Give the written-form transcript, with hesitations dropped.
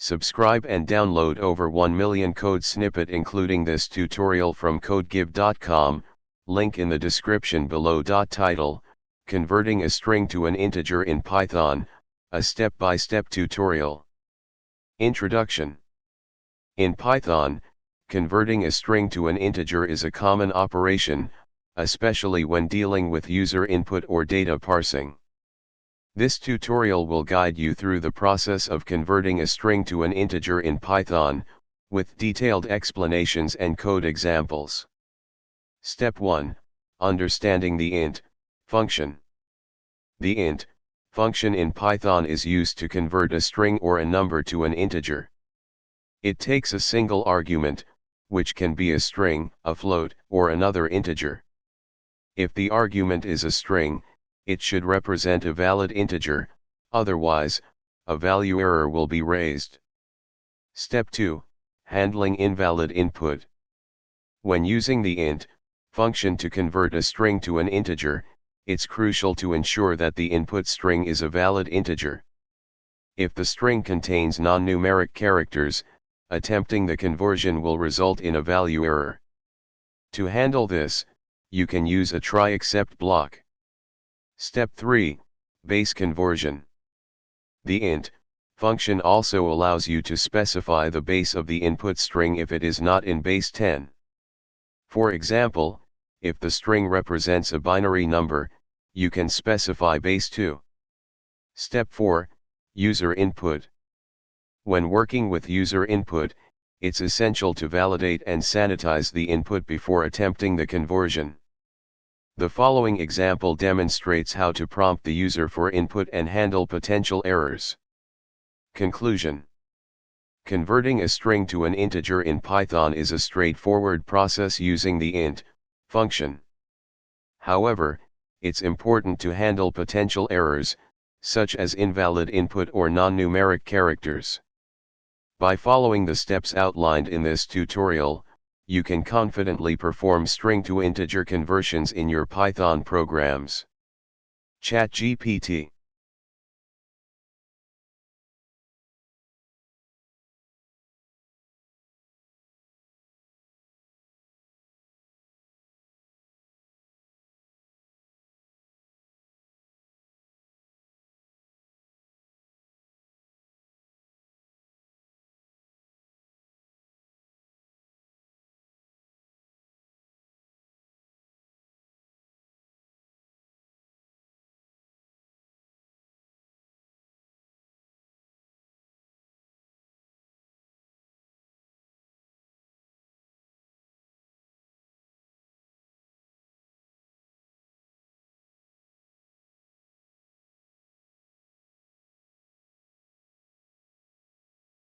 Subscribe and download over 1 million code snippet including this tutorial from codegive.com, link in the description below. Title: Converting a string to an integer in Python, a step-by-step tutorial. Introduction. In Python, converting a string to an integer is a common operation, especially when dealing with user input or data parsing. This tutorial will guide you through the process of converting a string to an integer in Python, with detailed explanations and code examples. Step 1. Understanding the int function. The int function in Python is used to convert a string or a number to an integer. It takes a single argument, which can be a string, a float, or another integer. If the argument is a string, it should represent a valid integer, otherwise, a value error will be raised. Step 2. Handling invalid input. When using the int function to convert a string to an integer, it's crucial to ensure that the input string is a valid integer. If the string contains non-numeric characters, attempting the conversion will result in a value error. To handle this, you can use a try except block. Step 3. Base conversion. The int function also allows you to specify the base of the input string if it is not in base 10. For example, if the string represents a binary number, you can specify base 2. Step 4. User input. When working with user input, it's essential to validate and sanitize the input before attempting the conversion. The following example demonstrates how to prompt the user for input and handle potential errors. Conclusion. Converting a string to an integer in Python is a straightforward process using the int function. However, it's important to handle potential errors, such as invalid input or non-numeric characters. By following the steps outlined in this tutorial, you can confidently perform string to integer conversions in your Python programs. ChatGPT.